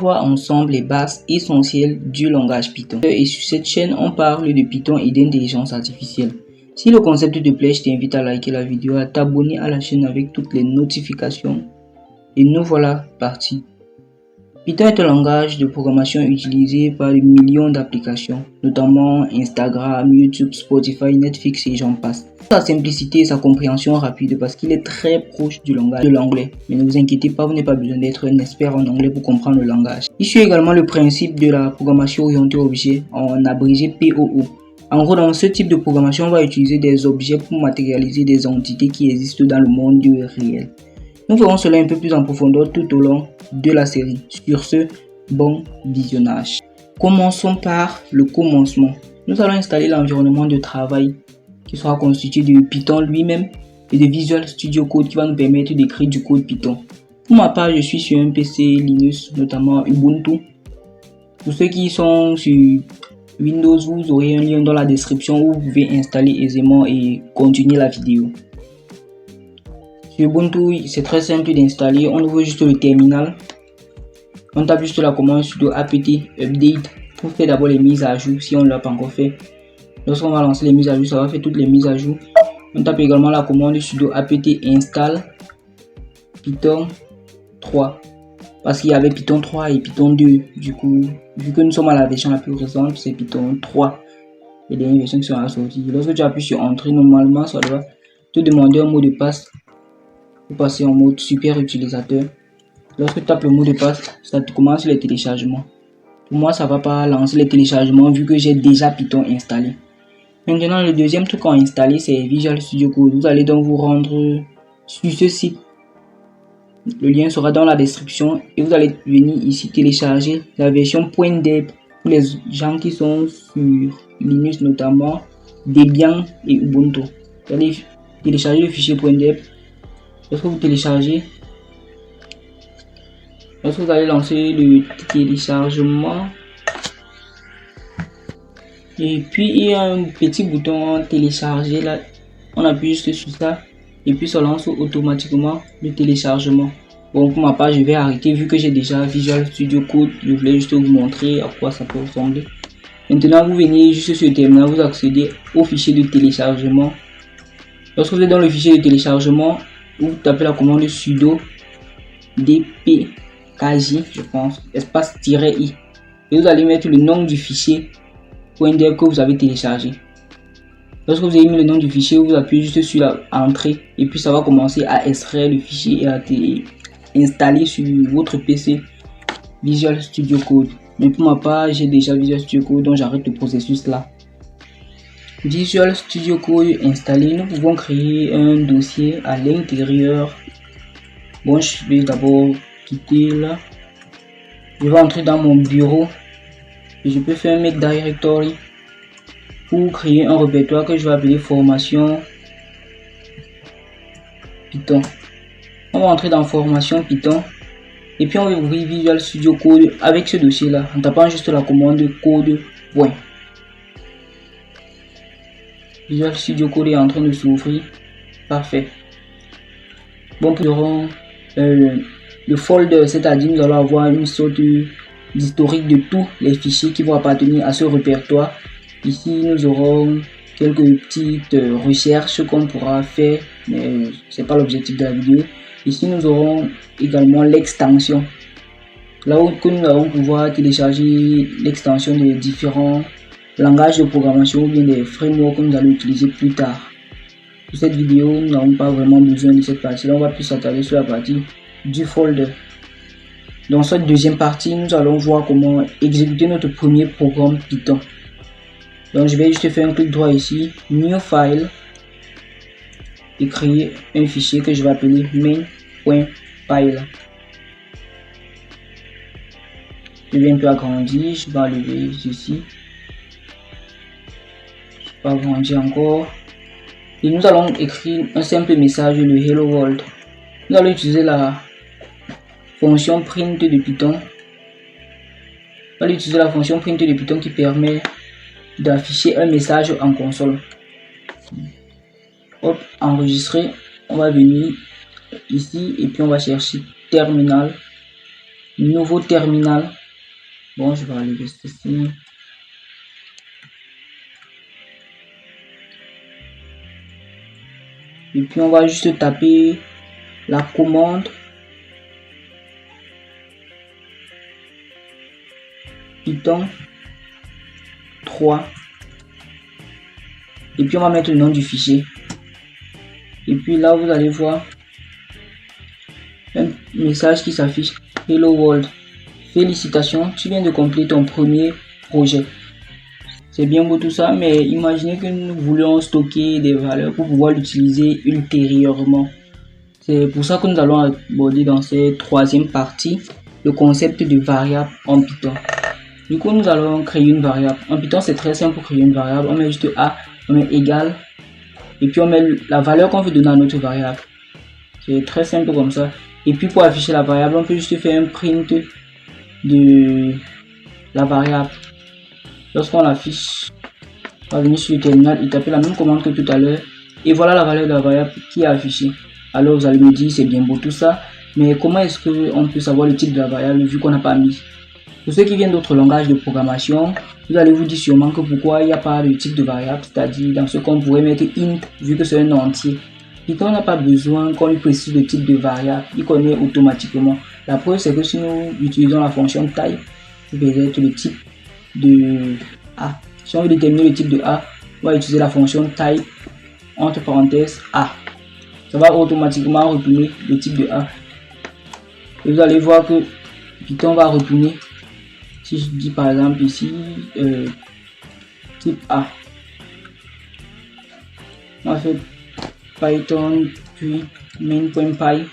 Voir ensemble les bases essentielles du langage Python. Et sur cette chaîne, on parle de Python et d'intelligence artificielle. Si le concept te plaît, je t'invite à liker la vidéo, à t'abonner à la chaîne avec toutes les notifications. Et nous voilà partis. Python est un langage de programmation utilisé par des millions d'applications, notamment Instagram, YouTube, Spotify, Netflix et j'en passe. Sa simplicité et sa compréhension rapide parce qu'il est très proche du langage de l'anglais. Mais ne vous inquiétez pas, vous n'avez pas besoin d'être un expert en anglais pour comprendre le langage. Il suit également le principe de la programmation orientée objet, en abrégé POO. En gros, dans ce type de programmation, on va utiliser des objets pour matérialiser des entités qui existent dans le monde réel. Nous verrons cela un peu plus en profondeur tout au long de la série. Sur ce, bon visionnage. Commençons par le commencement. Nous allons installer l'environnement de travail qui sera constitué de Python lui-même et de Visual Studio Code qui va nous permettre d'écrire du code Python. Pour ma part, je suis sur un PC Linux, notamment Ubuntu. Pour ceux qui sont sur Windows, vous aurez un lien dans la description où vous pouvez installer aisément et continuer la vidéo. Sur Ubuntu, c'est très simple d'installer. On ouvre juste le terminal. On tape juste la commande sudo apt update pour faire d'abord les mises à jour si on ne l'a pas encore fait. Lorsqu'on va lancer les mises à jour, ça va faire toutes les mises à jour. On tape également la commande sudo apt install Python 3 parce qu'il y avait Python 3 et Python 2. Du coup, vu que nous sommes à la version la plus récente, c'est Python 3. Les dernières versions qui sont sorties. Lorsque tu appuies sur entrée, normalement, ça doit te demander un mot de passe pour passer en mode super utilisateur. Lorsque tu tapes le mot de passe, ça te commence les téléchargements. Pour moi, ça va pas lancer les téléchargements vu que j'ai déjà Python installé. Maintenant, le deuxième truc à installer, c'est Visual Studio Code. Vous allez donc vous rendre sur ce site. Le lien sera dans la description et vous allez venir ici télécharger la version .deb pour les gens qui sont sur Linux, notamment Debian et Ubuntu. Vous allez télécharger le fichier .deb. Lorsque vous téléchargez, lorsque vous allez lancer le téléchargement, et puis il y a un petit bouton télécharger là, on appuie juste sur ça et puis ça lance automatiquement le téléchargement. Bon, pour ma part, je vais arrêter vu que j'ai déjà Visual Studio Code. Je voulais juste vous montrer à quoi ça peut ressembler. Maintenant, vous venez juste sur le terminal, vous accédez au fichier de téléchargement. Lorsque vous êtes dans le fichier de téléchargement, vous tapez la commande sudo dpkj, je pense, espace -i, et vous allez mettre le nom du fichier .deb que vous avez téléchargé. Lorsque vous avez mis le nom du fichier, vous appuyez juste sur la entrée et puis ça va commencer à extraire le fichier et à installer sur votre PC Visual Studio Code. Mais pour ma part, j'ai déjà Visual Studio Code, donc j'arrête le processus là. Visual Studio Code installé, nous pouvons créer un dossier à l'intérieur. Bon, je vais d'abord quitter là. Je vais entrer dans mon bureau et je peux faire un make directory pour créer un répertoire que je vais appeler formation Python. On va entrer dans formation Python et puis on va ouvrir Visual Studio Code avec ce dossier là en tapant juste la commande code point. Visual Studio Code est en train de s'ouvrir. Parfait. Bon, pour le folder, c'est-à-dire nous allons avoir une sorte d'historique de tous les fichiers qui vont appartenir à ce répertoire. Ici, nous aurons quelques petites recherches qu'on pourra faire, mais c'est pas l'objectif de la vidéo. Ici, nous aurons également l'extension. Là où nous allons pouvoir télécharger l'extension de différents langages de programmation ou bien des frameworks que nous allons utiliser plus tard. Pour cette vidéo, nous n'avons pas vraiment besoin de cette partie. Là, on va plus s'attarder sur la partie du folder. Dans cette deuxième partie, nous allons voir comment exécuter notre premier programme Python. Donc, je vais juste faire un clic droit ici, New File, et créer un fichier que je vais appeler main.py. Je vais un peu agrandir, je vais enlever ceci. Je vais agrandir encore. Et nous allons écrire un simple message, le Hello World. Nous allons utiliser la fonction print de Python. On va utiliser la fonction print de Python qui permet d'afficher un message en console. Hop, enregistrer. On va venir ici et puis on va chercher terminal. nouveau terminal. Bon, je vais aller ici. Et puis on va juste taper la commande Python 3. Et puis on va mettre le nom du fichier. Et puis là vous allez voir un message qui s'affiche. Hello World, félicitations, tu viens de compléter ton premier projet. C'est bien beau tout ça, mais imaginez que nous voulions stocker des valeurs pour pouvoir l'utiliser ultérieurement. C'est pour ça que nous allons aborder dans cette troisième partie le concept de variable en Python. Du coup, nous allons créer une variable. En Python, c'est très simple pour créer une variable. On met juste A, on met égal, et puis on met la valeur qu'on veut donner à notre variable. C'est très simple comme ça. Et puis pour afficher la variable, on peut juste faire un print de la variable. Lorsqu'on l'affiche, on va venir sur le terminal et taper la même commande que tout à l'heure. Et voilà la valeur de la variable qui est affichée. Alors vous allez me dire, c'est bien beau tout ça, mais comment est-ce qu'on peut savoir le type de la variable vu qu'on n'a pas mis? Pour ceux qui viennent d'autres langages de programmation, vous allez vous dire sûrement que pourquoi il n'y a pas de type de variable, c'est-à-dire dans ce qu'on pourrait mettre int vu que c'est un entier. Python n'a pas besoin qu'on lui précise le type de variable, il connaît automatiquement. La preuve c'est que si nous utilisons la fonction type, vous verrez le type de A. Si on veut déterminer le type de A, on va utiliser la fonction type entre parenthèses A. Ça va automatiquement retourner le type de A. Et vous allez voir que Python va retourner, si je dis par exemple ici type A, on va faire Python puis main.py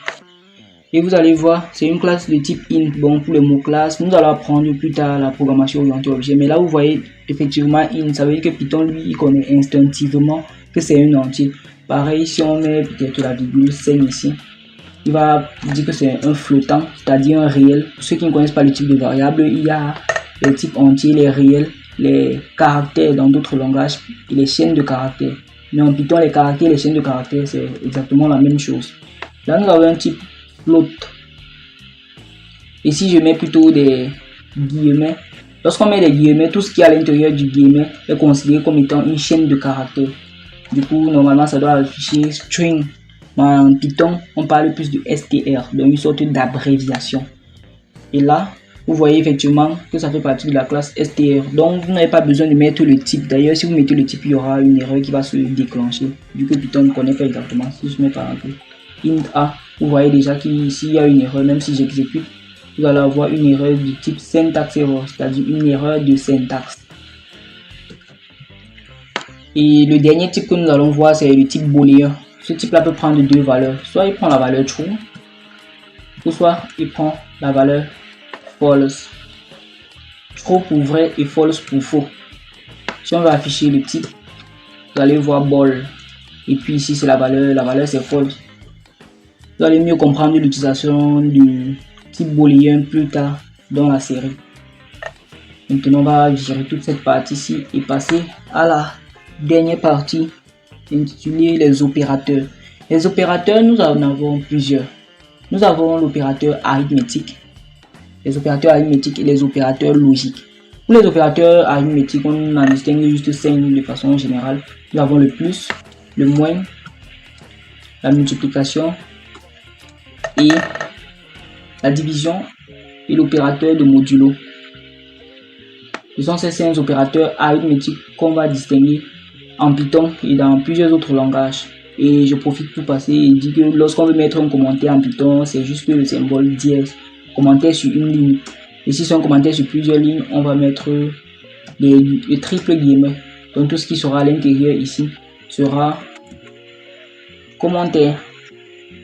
et vous allez voir c'est une classe de type int. Bon, pour les mots classes nous allons apprendre plus tard la programmation orientée objet, mais là vous voyez effectivement int, ça veut dire que Python lui il connaît instinctivement que c'est un entier. Pareil, si on met peut-être la virgule 5 ici, il va dire que c'est un flottant, c'est-à-dire un réel. Pour ceux qui ne connaissent pas le type de variable, il y a les types entiers, les réels, les caractères dans d'autres langages et les chaînes de caractères. Mais en Python, les caractères et les chaînes de caractères, c'est exactement la même chose. Là, nous avons un type float. Et si je mets plutôt des guillemets, lorsqu'on met des guillemets, tout ce qui est à l'intérieur du guillemet est considéré comme étant une chaîne de caractères. Du coup, normalement, ça doit afficher string. En Python, on parle plus de str, donc une sorte d'abréviation. Et là, vous voyez effectivement que ça fait partie de la classe str. Donc, vous n'avez pas besoin de mettre le type. D'ailleurs, si vous mettez le type, il y aura une erreur qui va se déclencher. Du coup, Python ne connaît pas exactement. Si je mets par exemple int a, vous voyez déjà qu'ici, il y a une erreur. Même si j'exécute, vous allez avoir une erreur du type syntax error, c'est-à-dire une erreur de syntaxe. Et le dernier type que nous allons voir, c'est le type booléen. Ce type-là peut prendre deux valeurs. Soit il prend la valeur true, ou soit il prend la valeur false. True pour vrai et false pour faux. Si on va afficher le type, vous allez voir ball. Et puis ici, c'est la valeur c'est false. Vous allez mieux comprendre l'utilisation du type booléen plus tard dans la série. Maintenant, on va gérer toute cette partie-ci et passer à la dernière partie intitulée les opérateurs. Les opérateurs, nous en avons plusieurs. Nous avons l'opérateur arithmétique, les opérateurs arithmétiques et les opérateurs logiques. Pour les opérateurs arithmétiques, on en distingue juste 5 de façon générale. Nous avons le plus, le moins, la multiplication et la division et l'opérateur de modulo. Ce sont ces 5 opérateurs arithmétiques qu'on va distinguer en Python et dans plusieurs autres langages. Et je profite pour passer et dire que lorsqu'on veut mettre un commentaire en Python, c'est juste le symbole dièse, commentaire sur une ligne. Et si c'est un commentaire sur plusieurs lignes, on va mettre les triple guillemets. Donc tout ce qui sera à l'intérieur ici sera commentaire.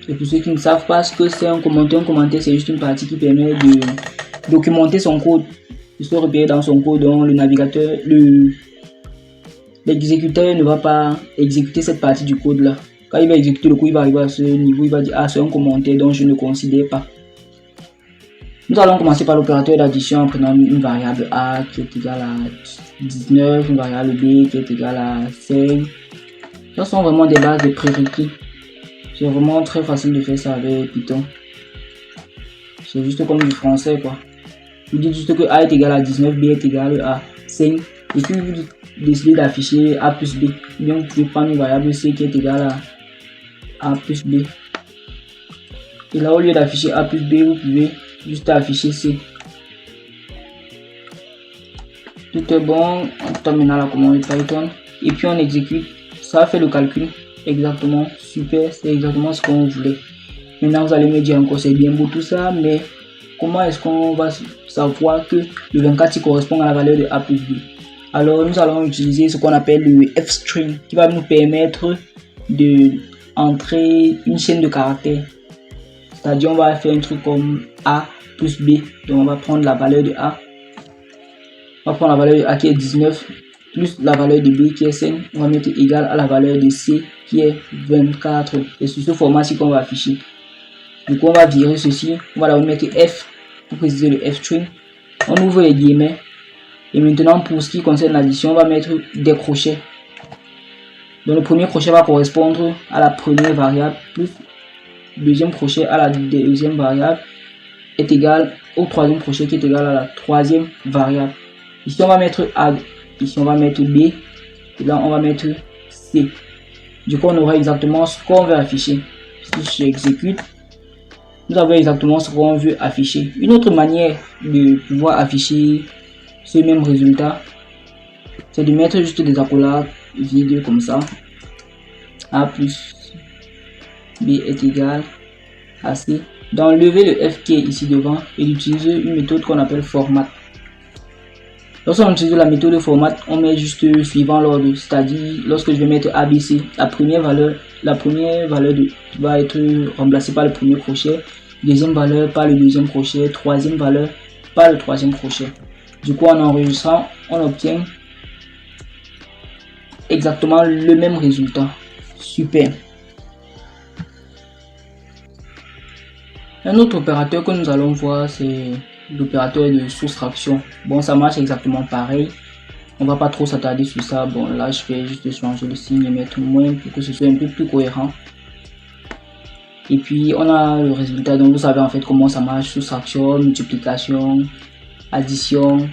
Et pour ceux qui ne savent pas ce que c'est un commentaire c'est juste une partie qui permet de documenter son code, de se repérer dans son code dont le navigateur, l'exécuteur ne va pas exécuter cette partie du code là. Quand il va exécuter le code, il va arriver à ce niveau, il va dire ah c'est un commentaire dont je ne considère pas. Nous allons commencer par l'opérateur d'addition en prenant une variable A qui est égale à 19, une variable B qui est égale à 5. Ce sont vraiment des bases de prérequis. C'est vraiment très facile de faire ça avec Python. C'est juste comme du français quoi. Vous dites juste que A est égal à 19, B est égal à 5. Et puis vous décidez d'afficher A plus B. Bien vous pouvez prendre une variable C qui est égale à A plus B. Et là au lieu d'afficher A plus B, vous pouvez juste afficher C. Tout est bon, on termine la commande Python. Et puis on exécute. Ça fait le calcul exactement. Super, c'est exactement ce qu'on voulait. Maintenant vous allez me dire encore c'est bien beau tout ça, mais comment est-ce qu'on va savoir que le 24 correspond à la valeur de A plus B? Alors nous allons utiliser ce qu'on appelle le f-string qui va nous permettre de entrer une chaîne de caractères. C'est-à-dire on va faire un truc comme A plus B. Donc on va prendre la valeur de A. On va prendre la valeur de A qui est 19 plus la valeur de B qui est 5. On va mettre égal à la valeur de C qui est 24. Et c'est ce format-ci qu'on va afficher. Du coup on va virer ceci. On va là mettre F pour préciser le f-string. On ouvre les guillemets. Et maintenant pour ce qui concerne l'addition, on va mettre des crochets. Donc le premier crochet va correspondre à la première variable plus le deuxième crochet à la deuxième variable est égal au troisième crochet qui est égal à la troisième variable. Ici on va mettre A, ici on va mettre B, et là on va mettre C. Du coup on aura exactement ce qu'on veut afficher. Si j'exécute, nous avons exactement ce qu'on veut afficher. Une autre manière de pouvoir afficher ce même résultat, c'est de mettre juste des accolades vides comme ça. A plus B est égal à C. D'enlever le F qui est ici devant et d'utiliser une méthode qu'on appelle format. Lorsqu'on utilise la méthode format, on met juste suivant l'ordre, c'est-à-dire lorsque je vais mettre ABC, la première valeur va être remplacée par le premier crochet, deuxième valeur par le deuxième crochet, troisième valeur par le troisième crochet. Du coup en enregistrant, on obtient exactement le même résultat. Super. Un autre opérateur que nous allons voir, c'est l'opérateur de soustraction. Bon, ça marche exactement pareil. On va pas trop s'attarder sur ça. Bon, là, je vais juste changer le signe et mettre moins pour que ce soit un peu plus cohérent. Et puis, on a le résultat. Donc, vous savez en fait comment ça marche. Soustraction, multiplication, addition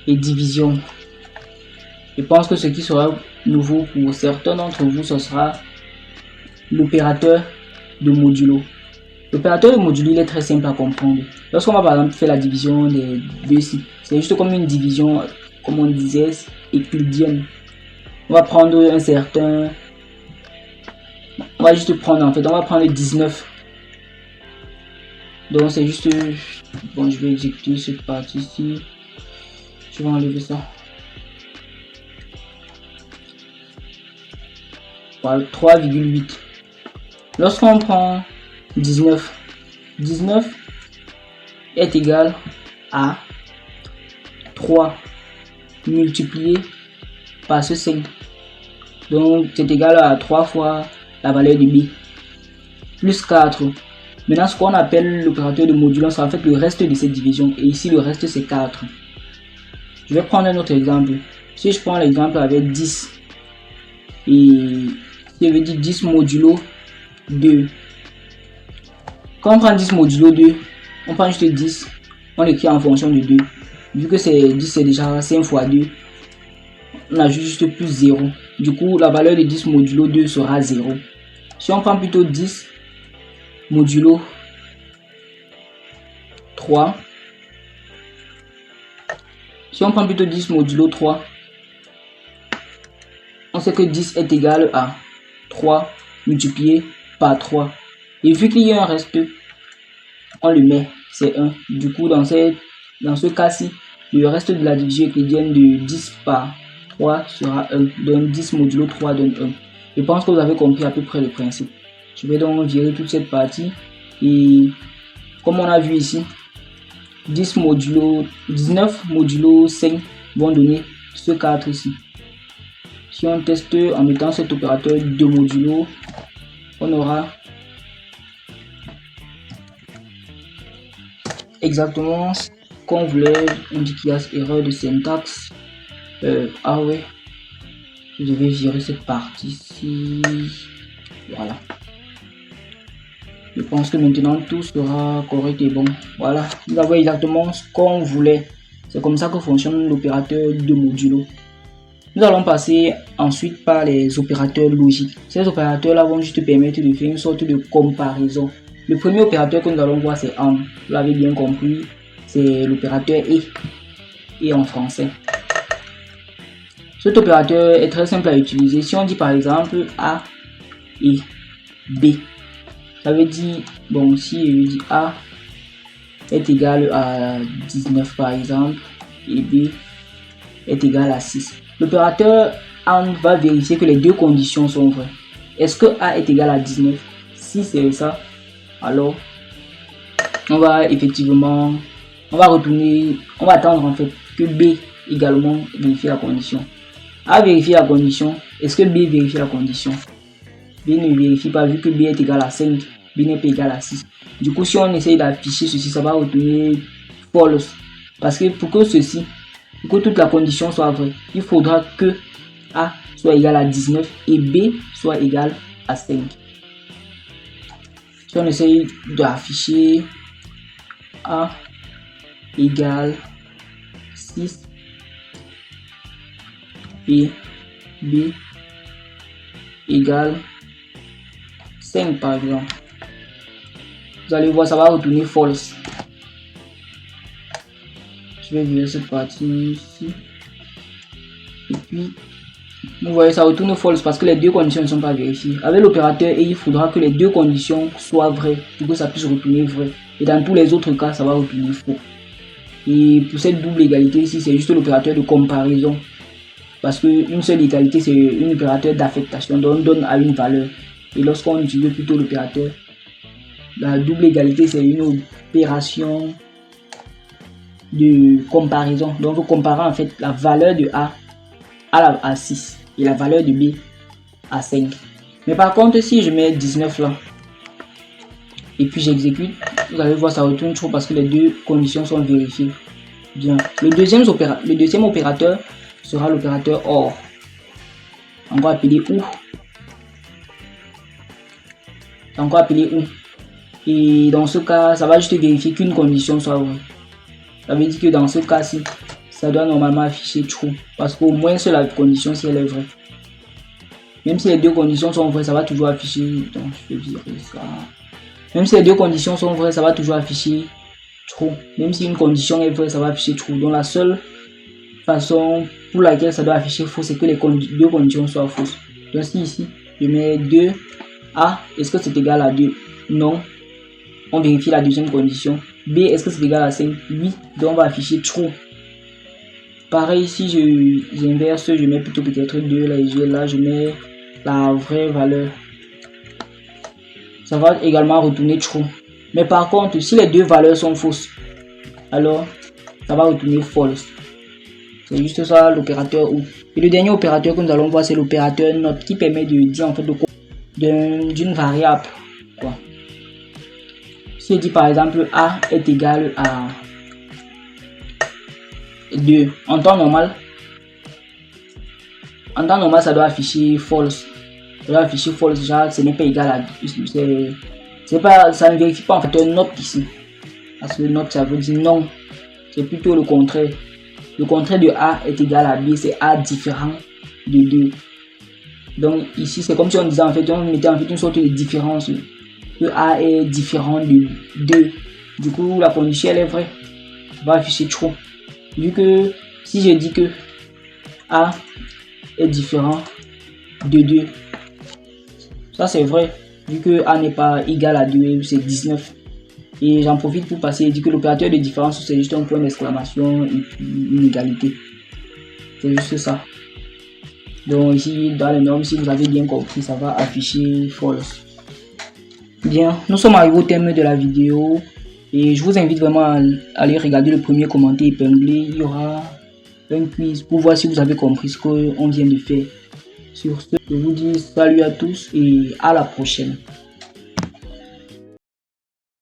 et division. Je pense que ce qui sera nouveau pour certains d'entre vous, ce sera l'opérateur de modulo. L'opérateur de modulo, il est très simple à comprendre. Lorsqu'on va par exemple faire la division des deux sites, c'est juste comme une division, comme on disait, euclidienne. On va prendre un certain, on va juste prendre en fait, on va prendre 19. Donc c'est juste, bon, je vais exécuter cette partie-ci. Je vais enlever ça. Voilà, 3,8. Lorsqu'on prend 19 est égal à 3 multiplié par ce 5. Donc c'est égal à 3 fois la valeur de B. Plus 4. Maintenant ce qu'on appelle l'opérateur de modulon, c'est en fait le reste de cette division. Et ici le reste c'est 4. Je vais prendre un autre exemple. Si je prends l'exemple avec 10. Et je veux dire 10 modulo 2. Quand on prend 10 modulo 2, on prend juste 10, on l'écrit en fonction de 2. Vu que c'est 10, c'est déjà 5 fois 2, on ajoute juste plus 0. Du coup, la valeur de 10 modulo 2 sera 0. Si on prend plutôt 10 modulo 3, si on prend plutôt 10 modulo 3, on sait que 10 est égal à 3 multiplié par 3. Et vu qu'il y a un reste, on le met, c'est 1. Du coup, dans ce cas-ci, le reste de la division euclidienne de 10 par 3 sera 1. Donc 10 modulo 3 donne 1. Je pense que vous avez compris à peu près le principe. Je vais donc virer toute cette partie. Et comme on a vu ici, 19 modulo 5 vont donner ce 4 ici. Si on teste en mettant cet opérateur de modulo, on aura exactement ce qu'on voulait. On dit qu'il y a erreur de syntaxe. Ah ouais, je devais virer cette partie-ci. Voilà. Je pense que maintenant tout sera correct et bon. Voilà, nous avons exactement ce qu'on voulait. C'est comme ça que fonctionne l'opérateur de modulo. Nous allons passer ensuite par les opérateurs logiques. Ces opérateurs-là vont juste permettre de faire une sorte de comparaison. Le premier opérateur que nous allons voir, c'est AND. Vous l'avez bien compris, c'est l'opérateur et en français. Cet opérateur est très simple à utiliser. Si on dit par exemple A et B, ça veut dire, bon, si je dis A est égal à 19 par exemple, et B est égal à 6. L'opérateur AND va vérifier que les deux conditions sont vraies. Est-ce que A est égal à 19? Si c'est ça, alors on va effectivement, on va attendre en fait que B également vérifie la condition. A vérifie la condition. Est-ce que B vérifie la condition? B ne vérifie pas vu que B est égal à 5. B n'est pas égal à 6. Du coup, si on essaye d'afficher ceci, ça va retourner false. Parce que pour que toute la condition soit vraie, il faudra que A soit égal à 19 et B soit égal à 5. Si on essaye d'afficher A égale 6 et B égale 5 par exemple, vous allez voir, ça va retourner false. Je vais virer cette partie ici. Et puis, vous voyez, ça retourne false parce que les deux conditions ne sont pas vérifiées. Avec l'opérateur et il faudra que les deux conditions soient vraies pour que ça puisse retourner vrai. Et dans tous les autres cas, ça va retourner faux. Et pour cette double égalité ici, c'est juste l'opérateur de comparaison. Parce qu'une seule égalité, c'est un opérateur d'affectation. Donc, on donne à une valeur. Et lorsqu'on utilise plutôt l'opérateur, la double égalité, c'est une opération de comparaison. Donc, vous comparez en fait la valeur de A à 6 et la valeur de B à 5. Mais par contre, si je mets 19 là et puis j'exécute, vous allez voir, ça retourne trop parce que les deux conditions sont vérifiées. Bien. Le deuxième opérateur sera l'opérateur OR. On va appeler OU. Encore appelé OU. Et dans ce cas, ça va juste vérifier qu'une condition soit vraie. Ça veut dire que dans ce cas-ci, ça doit normalement afficher true. Parce qu'au moins c'est la condition si elle est vraie. Même si les deux conditions sont vraies, ça va toujours afficher. Donc je vais virer ça. Même si les deux conditions sont vraies, ça va toujours afficher true. Même si une condition est vraie, ça va afficher true. Donc la seule façon pour laquelle ça doit afficher faux, c'est que les deux conditions soient fausses. Donc si ici, je mets 2 A, est-ce que c'est égal à 2? Non. On vérifie la deuxième condition. B, est-ce que c'est égal à 5? Oui. Donc on va afficher true. Pareil, si j'inverse, je mets plutôt peut-être 2 là, et là je mets la vraie valeur. Ça va également retourner true. Mais par contre, si les deux valeurs sont fausses, alors ça va retourner false. C'est juste ça l'opérateur OU. Et le dernier opérateur que nous allons voir, c'est l'opérateur NOT qui permet de dire en fait d'une variable. Quoi. Si je dis par exemple A est égal à 2 en temps normal, ça doit afficher false. Ça doit afficher false, genre ce n'est pas égal à 2. Ça ne vérifie pas en fait un NOT ici. Parce que NOT ça veut dire non. C'est plutôt le contraire. Le contraire de A est égal à B, c'est A différent de 2. Donc ici c'est comme si on disait en fait, on mettait en fait une sorte de différence. Que A est différent de 2. Du coup la condition elle est vraie. On va afficher true. Vu que si je dis que A est différent de 2, ça c'est vrai. Vu que A n'est pas égal à 2, c'est 19. Et j'en profite pour passer et dire que l'opérateur de différence c'est juste un point d'exclamation et puis une égalité. C'est juste ça. Donc ici dans les normes, si vous avez bien compris, ça va afficher false. Bien, nous sommes arrivés au terme de la vidéo et je vous invite vraiment à aller regarder le premier commentaire épinglé. Il y aura un quiz pour voir si vous avez compris ce qu'on vient de faire. Sur ce, je vous dis salut à tous et à la prochaine.